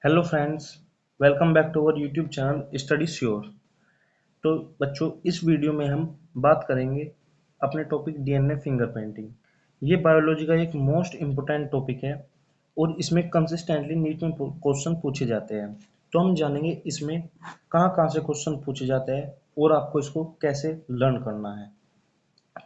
Hello friends, welcome back to our YouTube channel study sure. तो बच्चों, इस video में हम बात करेंगे अपने टॉपिक डीएनए फिंगरप्रिंटिंग। ये बायोलॉजी का एक मोस्ट इम्पोर्टेंट टॉपिक है और इसमें कंसिस्टेंटली नीट में क्वेश्चन पूछे जाते हैं। तो हम जानेंगे इसमें कहाँ कहाँ से क्वेश्चन पूछे जाते हैं और आपको इसको कैसे लर्न करना है।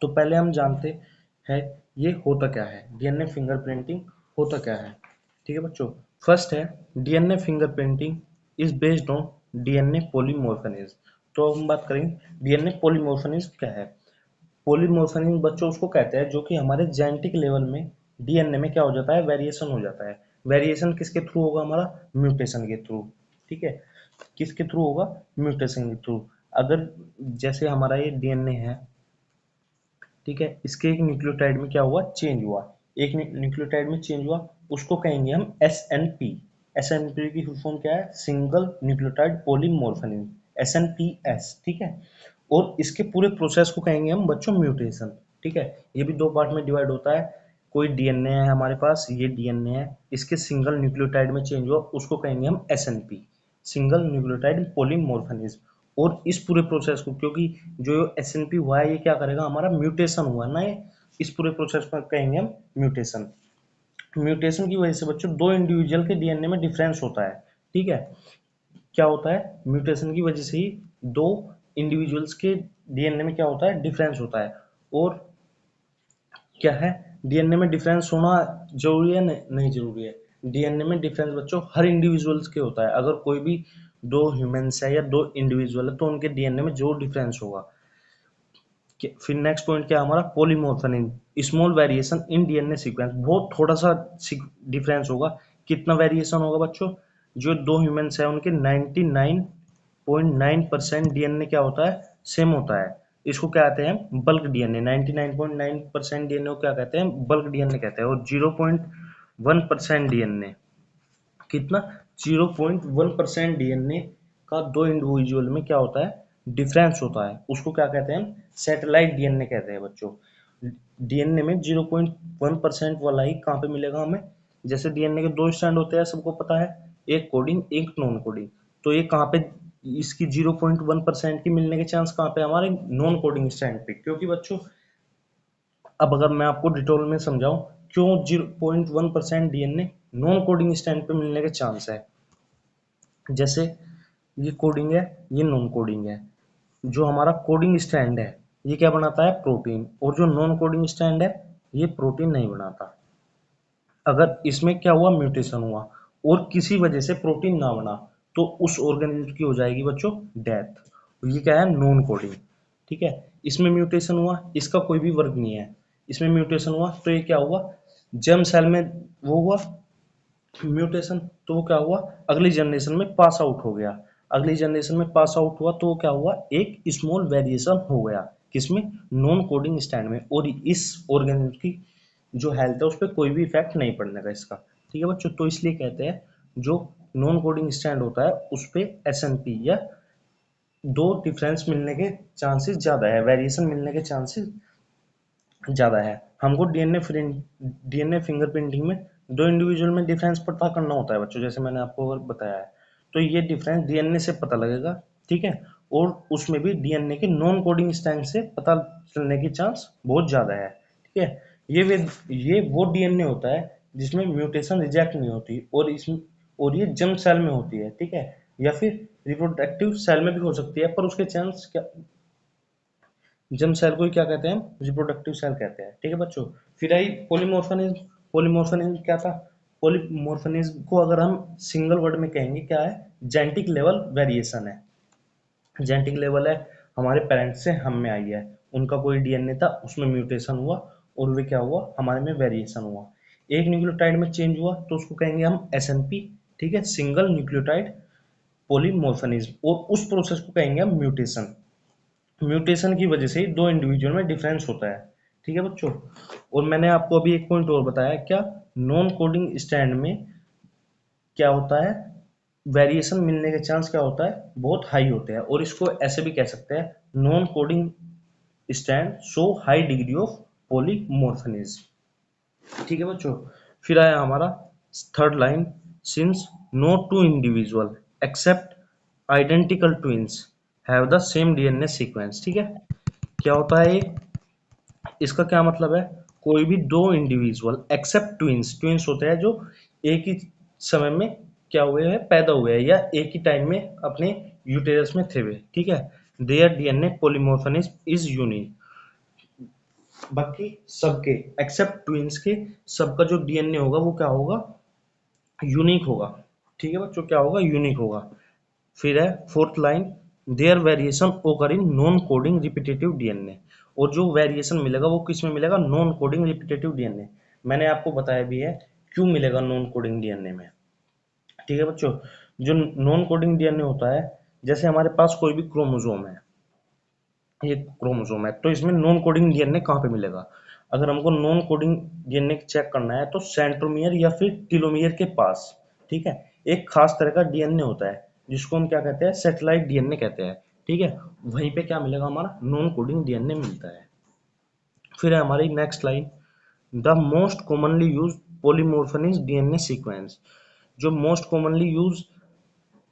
तो पहले हम जानते हैं ये होता क्या है, डीएनए फिंगरप्रिंटिंग होता क्या है। ठीक है बच्चों, फर्स्ट है DNA fingerprinting is based on DNA polymorphism. तो हम बात करेंगे डीएनए पॉलीमॉर्फिज्म क्या है। पॉलीमॉर्फिज्म बच्चों उसको कहते हैं जो कि हमारे जेनेटिक लेवल में डीएनए में क्या हो जाता है, वेरिएशन हो जाता है। वेरिएशन किसके थ्रू होगा, हमारा म्यूटेशन के थ्रू। ठीक है, किसके थ्रू होगा, म्यूटेशन के थ्रू। अगर जैसे हमारा ये डीएनए है, ठीक है, इसके एक न्यूक्लियोटाइड में क्या हुआ, चेंज हुआ। एक न्यूक्लियोटाइड में चेंज हुआ, उसको कहेंगे हम SNP। SNP की फुल फॉर्म क्या है, सिंगल न्यूक्लियोटाइड पॉलीमॉर्फिज्म, SNPS। ठीक है, और इसके पूरे प्रोसेस को कहेंगे हम बच्चों म्यूटेशन। ठीक है, ये भी दो पार्ट में डिवाइड होता है। कोई डीएनए है हमारे पास, ये डीएनए है, इसके सिंगल न्यूक्लियोटाइड में चेंज हुआ, उसको कहेंगे हम SNP, सिंगल न्यूक्लियोटाइड पॉलीमॉर्फिज्म। और इस पूरे प्रोसेस को, क्योंकि जो SNP हुआ है ये क्या करेगा, हमारा म्यूटेशन हुआ ना ये, इस पूरे प्रोसेस को कहेंगे हम म्यूटेशन। म्यूटेशन की वजह से बच्चों दो इंडिविजुअल के डीएनए में डिफरेंस होता है। ठीक है, क्या होता है, म्यूटेशन की वजह से ही दो इंडिविजुअल्स के डीएनए में क्या होता है, डिफरेंस होता है। और क्या है, डीएनए में डिफरेंस होना जरूरी है, नहीं जरूरी है। डीएनए में डिफरेंस बच्चों हर इंडिविजुअल्स के होता है। अगर कोई भी दो ह्यूमंस है या दो इंडिविजुअल है तो उनके डीएनए में जो डिफरेंस होगा। फिर नेक्स्ट पॉइंट क्या है हमारा, polymorphism, small variation in DNA sequence. बहुत थोड़ा सा डिफरेंस होगा। कितना वेरिएशन होगा बच्चों, जो दो ह्यूमंस है उनके 99.9% डीएनए क्या होता है, सेम होता है। इसको क्या कहते हैं, बल्क डीएनए। 99.9% डीएनए को क्या कहते हैं, बल्क डीएनए कहते हैं। और 0.1% डीएनए, कितना, 0.1% डीएनए का दो इंडिविजुअल में क्या होता है, डिफरेंस होता है, उसको क्या कहते हैं, सैटेलाइट डीएनए कहते हैं बच्चों। डीएनए में 0.1% वाला ही कहाँ पे मिलेगा हमें, जैसे डीएनए के दो स्ट्रैंड होते हैं, सबको पता है, एक कोडिंग एक नॉन कोडिंग। तो ये कहाँ पे, इसकी 0.1% की मिलने के चांस कहाँ पे, हमारे नॉन कोडिंग स्ट्रैंड पे। क्योंकि बच्चों अब अगर मैं आपको डिटेल में समझाऊं क्यों 0.1% डीएनए नॉन कोडिंग स्ट्रैंड पे मिलने के चांस है। जैसे ये कोडिंग है, ये नॉन कोडिंग है। जो हमारा कोडिंग स्ट्रैंड है ये क्या बनाता है, प्रोटीन। और जो नॉन कोडिंग स्ट्रैंड है ये प्रोटीन नहीं बनाता। अगर इसमें क्या हुआ, म्यूटेशन हुआ और किसी वजह से प्रोटीन ना बना, तो उस ऑर्गेनिज्म की हो जाएगी बच्चों डेथ। ये क्या है, नॉन कोडिंग। ठीक है, इसमें म्यूटेशन हुआ, इसका कोई भी वर्ग नहीं है, इसमें म्यूटेशन हुआ तो ये क्या हुआ, जर्म सेल में वो हुआ म्यूटेशन, तो वो क्या हुआ, अगली जनरेशन में पास आउट हो गया। अगली जनरेशन में पास आउट हुआ तो वो क्या हुआ, एक स्मॉल वेरिएशन हो गया, किसमें, नॉन कोडिंग स्टैंड में। और इस ऑर्गेनिज्म की जो हेल्थ है उस पर कोई भी इफेक्ट नहीं पड़ने का इसका। ठीक है बच्चों, तो इसलिए कहते हैं जो नॉन कोडिंग स्टैंड होता है उस पर SNP या दो डिफरेंस मिलने के चांसेस ज्यादा है, वेरिएशन मिलने के चांसेस ज़्यादा है। हमको डीएनए फिंगरप्रिंटिंग में दो इंडिविजुअल में डिफरेंस पता करना होता है बच्चों, जैसे मैंने आपको अगर बताया है। तो ये डिफरेंस डीएनए से पता लगेगा। ठीक है, और उसमें भी डीएनए के नॉन कोडिंग स्ट्रैंड से पता चलने की चांस बहुत ज़्यादा है। ठीक है, ये वो डीएनए होता है जिसमें म्यूटेशन रिजेक्ट नहीं होती, और ये जर्म सेल में होती है। ठीक है, या फिर रिप्रोडक्टिव सेल में भी हो सकती है, पर उसके चांस क्या, जर्म सेल को ही क्या कहते हैं, रिप्रोडक्टिव सेल कहते हैं। ठीक है बच्चों, फिर आई पॉलीमॉर्फिज्म। पॉलीमॉर्फिज्म क्या था, पॉलीमॉर्फिज्म को अगर हम सिंगल वर्ड में कहेंगे क्या है, जेनेटिक लेवल वेरिएशन है। जेनेटिक लेवल है, हमारे पेरेंट्स से हम में आई है, उनका कोई डीएनए था उसमें म्यूटेशन हुआ और वे क्या हुआ, हमारे में वेरिएशन हुआ। एक न्यूक्लियोटाइड में चेंज हुआ तो उसको कहेंगे हम SNP। ठीक है, सिंगल न्यूक्लियोटाइड पॉलीमॉर्फिज्म। और उस प्रोसेस को कहेंगे हम म्यूटेशन। म्यूटेशन की वजह से ही दो इंडिविजुअल में डिफरेंस होता है। ठीक है बच्चों, और मैंने आपको अभी एक पॉइंट और बताया, क्या, नॉन कोडिंग स्टैंड में क्या होता है, वेरिएशन मिलने के चांस क्या होता है, बहुत हाई होते हैं। और इसको ऐसे भी कह सकते हैं, non coding strand show high degree of polymorphism. ठीक है बच्चों, फिर आया हमारा third line, since no two individual except identical twins have the same DNA sequence. ठीक है, क्या होता है ये, इसका क्या मतलब है, कोई भी दो इंडिविजुअल एक्सेप्ट ट्विंस, ट्विंस होते हैं जो एक ही समय में क्या हुए हैं, पैदा हुए हैं या एक ही टाइम में अपने यूटेरस में थे हुए। ठीक है, there DNA polymorphism is unique, बाकी सबके एक्सेप्ट ट्विंस के सबका जो डीएनए होगा वो क्या होगा, यूनिक होगा। ठीक है बच्चों, क्या होगा, यूनिक होगा। फिर है फोर्थ लाइन, देयर वेरिएशन ओकर in non coding repetitive DNA, और जो वेरिएशन मिलेगा वो किस में मिलेगा, नॉन कोडिंग रिपीटेटिव डीएनए। मैंने आपको बताया भी है क्यों मिलेगा नॉन कोडिंग डीएनए में। ठीक है बच्चों, जो नॉन कोडिंग डीएनए होता है, जैसे हमारे पास कोई भी क्रोमोसोम है, ये क्रोमोसोम है, तो इसमें नॉन कोडिंग डीएनए कहाँ पे मिलेगा। अगर हमको नॉन कोडिंग डीएनए चेक करना है तो सेंट्रोमियर या फिर टेलोमियर के पास, ठीक है, एक खास तरह का डीएनए होता है जिसको हम क्या कहते हैं, सैटेलाइट डीएनए कहते हैं। ठीक है, वहीं पे क्या मिलेगा, हमारा नॉन कोडिंग डीएनए मिलता है। फिर है हमारी next line, the most commonly use polymorphic DNA sequence. जो most commonly use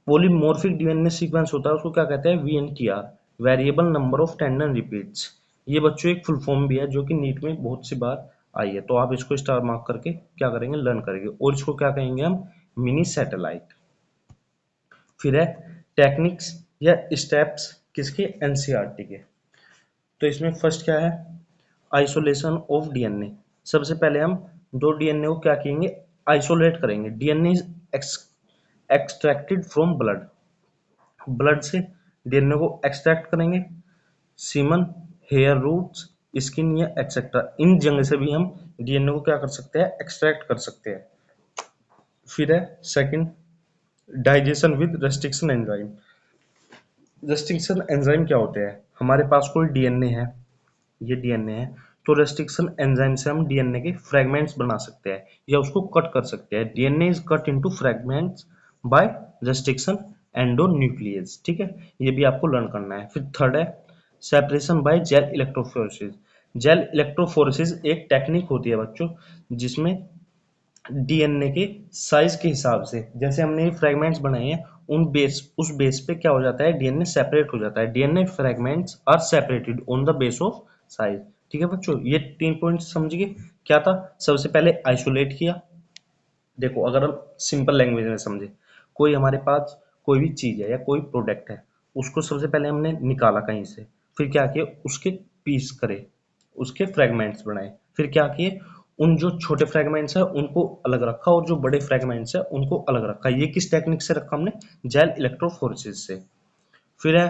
polymorphic DNA sequence होता है उसको क्या कहते हैं, VNTR, variable number of tandem repeats. ये बच्चों एक फुल फॉर्म भी है जो कि नीट में बहुत सी बार आई है, तो आप इसको स्टार मार्क करके क्या करेंगे, लर्न करेंगे। और इसको क्या कहेंगे हम, मिनी सैटेलाइट। फिर है टेक्निक्स या स्टेप्स किसके, एनसीईआरटी के। तो इसमें फर्स्ट क्या है, आइसोलेशन ऑफ डीएनए। सबसे पहले हम दो डीएनए को क्या करेंगे, आइसोलेट करेंगे। DNA is extracted from blood, blood से डीएनए को एक्सट्रैक्ट करेंगे। सीमन, हेयर रूट्स, स्किन या एक्सेट्रा, इन जगह से भी हम डीएनए को क्या कर सकते हैं, एक्सट्रैक्ट कर सकते हैं। फिर है second, digestion with restriction enzyme. Restriction enzyme क्या होते हैं, हमारे पास कोई डीएनए है, ये डीएनए है, तो रेस्ट्रिक्शन एंजाइम से हम डीएनए के फ्रेगमेंट्स बना सकते हैं या उसको कट कर सकते हैं। DNA is cut into fragments by restriction endonuclease. ठीक है, ये भी आपको लर्न करना है। फिर थर्ड है separation by gel electrophoresis. Gel electrophoresis एक टेक्निक होती है बच्चों, जिसमें डीएनए के साइज के हिसाब से जैसे हमने ये फ्रेगमेंट्स बनाए हैं, उस बेस पे क्या हो जाता है, डीएनए सेपरेट हो जाता है। DNA fragments are separated on the base of size. ठीक है बच्चों, ये 3 पॉइंट समझिए। क्या था, सबसे पहले आइसोलेट किया। देखो अगर हम सिंपल लैंग्वेज में समझे, कोई हमारे पास कोई भी चीज है या कोई प्रोडक्ट है, उसको सबसे पहले हमने निकाला कहीं से, फिर क्या किया, उसके पीस करे, उसके फ्रेगमेंट्स बनाए, फिर क्या किए, उन जो छोटे फ्रेगमेंट्स है उनको अलग रखा और जो बड़े फ्रेगमेंट्स है उनको अलग रखा। ये किस टेक्निक से रखा हमने, जेल इलेक्ट्रोफोरेसिस से। फिर है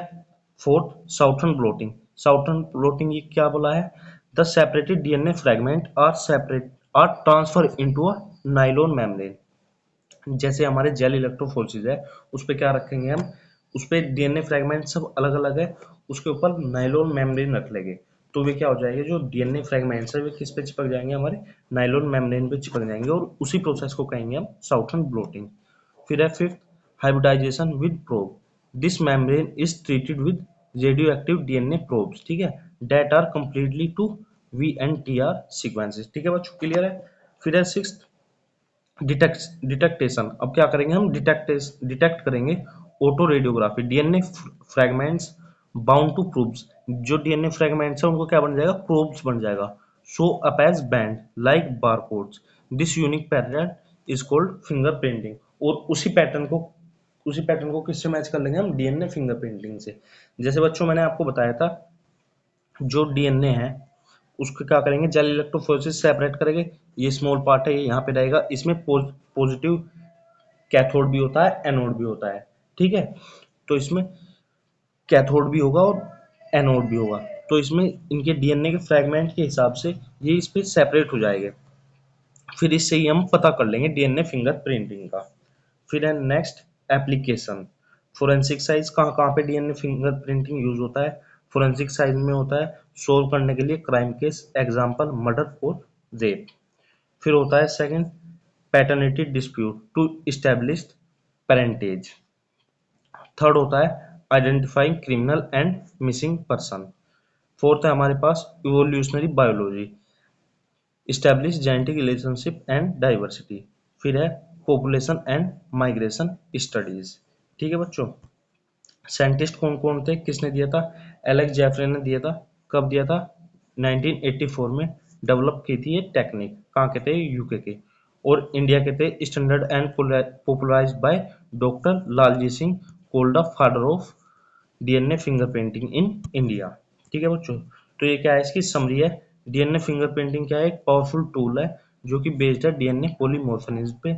fourth, southern blotting. Southern blotting ये क्या बोला है, the separated DNA fragment are transfer into a nylon membrane. जैसे हमारे जेल इलेक्ट्रोफोरेसिस है, उस पे क्या रखेंगे हम, उस पे डीएनए फ्रेगमेंट सब अलग अलग है, उसके ऊपर नाइलॉन मेम्ब्रेन रख लेंगे, तो वे क्या हो जाएंगे, जो डीएनए फ्रेगमेंट्स है वे किस पे चिपक जाएंगे, हमारे नाइलॉन मेम्ब्रेन पे चिपक जाएंगे, और उसी प्रोसेस को कहेंगे हम साउथर्न ब्लोटिंग। फिर है fifth, hybridization with probe. This membrane is treated with radio active DNA probes. ठीक है, that are completely to VNTR sequences. ठीक है बच्चों, क्लियर है। फिर है सिक्स, डिटेक्टेशन। अब क्या करेंगे हम, डिटेक्ट करेंगे autoradiography. DNA fragments bound to probes, जो डीएनए फ्रेगमेंट्स है उनको क्या बन जाएगा, प्रोब्स बन जाएगा। Show up as band like barcodes, this unique pattern is called fingerprinting. और उसी पैटर्न को किससे मैच कर लेंगे हम, डीएनए फिंगरप्रिंटिंग से। जैसे बच्चों मैंने आपको बताया था, जो डीएनए है उसको क्या करेंगे, जेल इलेक्ट्रोफोरेसिस सेपरेट करेंगे। ये स्मॉल पार्ट है, ये यहाँ पे रहेगा, इसमें पॉजिटिव कैथोड भी होता है, एनोड भी होता है। ठीक है, तो इसमें कैथोड भी होगा और एनोड भी होगा, तो इसमें इनके डीएनए के फ्रेगमेंट के हिसाब से ये इस पे सेपरेट हो जाएंगे। फिर इससे ही हम पता कर लेंगे डीएनए फिंगरप्रिंटिंग का। फिर है नेक्स्ट, एप्लीकेशन। फोरेंसिक साइंस कहाँ कहाँ पे डीएनए फिंगरप्रिंटिंग यूज होता है, फोरेंसिक साइंस में होता है सोल्व करने के लिए क्राइम केस, एग्जांपल मर्डर और रेप। फिर होता है second, paternity dispute to establish parentage. Third होता है identifying criminal and missing person. Fourth है हमारे पास evolutionary biology, establish genetic relationship and diversity. फिर है पॉपुलेशन एंड माइग्रेशन स्टडीज। ठीक है बच्चों। साइंटिस्ट कौन कौन थे, किसने दिया था? एलेक्स जेफरे ने दिया था। कब दिया था? 1984 में डेवलप की थी ये टेक्निक। कहाँ के थे? यूके के। और इंडिया के थे standard and popularised by doctor Lalji Singh, called the father of DNA fingerprinting in India. ठीक है बच्चों। तो ये क्या है, इसकी समरी है। डीएनए फिंगरप्रिंटिंग क्या है? एक पावरफुल टूल है जो कि बेस्ड है डीएनए पॉलीमॉर्फिज्म पे।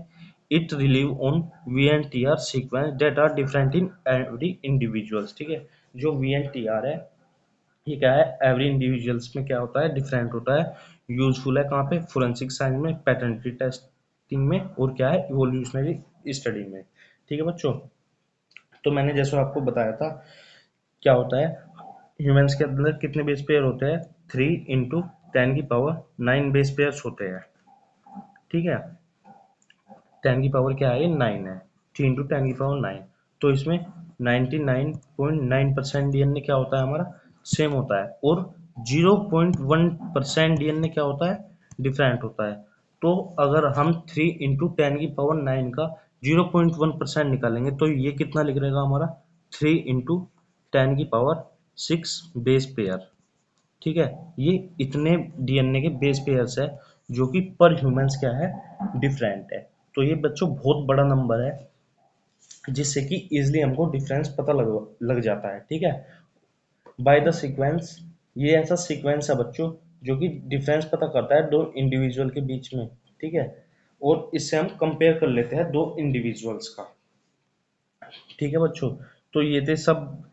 It relieve on VNTR sequence that are different in every individuals. ठीक है। जो वीएनटीआर है ये क्या है, एवरी इंडिविजुअल्स में क्या होता है, डिफरेंट होता है। यूजफुल है कहाँ पे? फोरेंसिक साइंस में, पैटर्निटी टेस्टिंग में, और क्या है, इवोल्यूशनरी स्टडी में। ठीक है बच्चों। तो मैंने जैसे आपको बताया था, क्या होता है, ह्यूमंस के अंदर कितने बेस पेयर होते हैं? 3 × 10⁻⁹ बेस पेयर्स होते हैं। ठीक है। 10 की पावर क्या है? 9 है। 3 × 10⁻⁹। तो इसमें 99.9% डीएनए क्या होता है हमारा? सेम होता है। और 0.1% डीएनए क्या होता है? डिफरेंट होता है। तो अगर हम 3 × 10⁻⁹ का 0.1% निकालेंगे तो ये कितना लिख रहेगा हमारा? 3 × 10⁻⁶ बेस पेयर। ठीक है। ये इतने डीएनए के बेस पेयर्स है जो कि पर ह्यूमंस क्या है, डिफरेंट है। तो ये बच्चों बहुत बड़ा नंबर है जिससे कि इजिली हमको डिफरेंस पता लग जाता है। ठीक है। बाय द सीक्वेंस, ये ऐसा सीक्वेंस है बच्चों जो कि डिफरेंस पता करता है दो इंडिविजुअल के बीच में। ठीक है। और इससे हम कंपेयर कर लेते हैं दो इंडिविजुअल्स का। ठीक है बच्चों। तो ये थे सब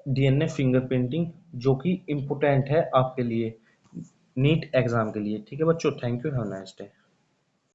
डीएनए फिंगरप्रिंटिंग जो कि इम्पोर्टेंट है आपके लिए नीट एग्जाम के लिए। ठीक है बच्चों। Thank you. Have nice day.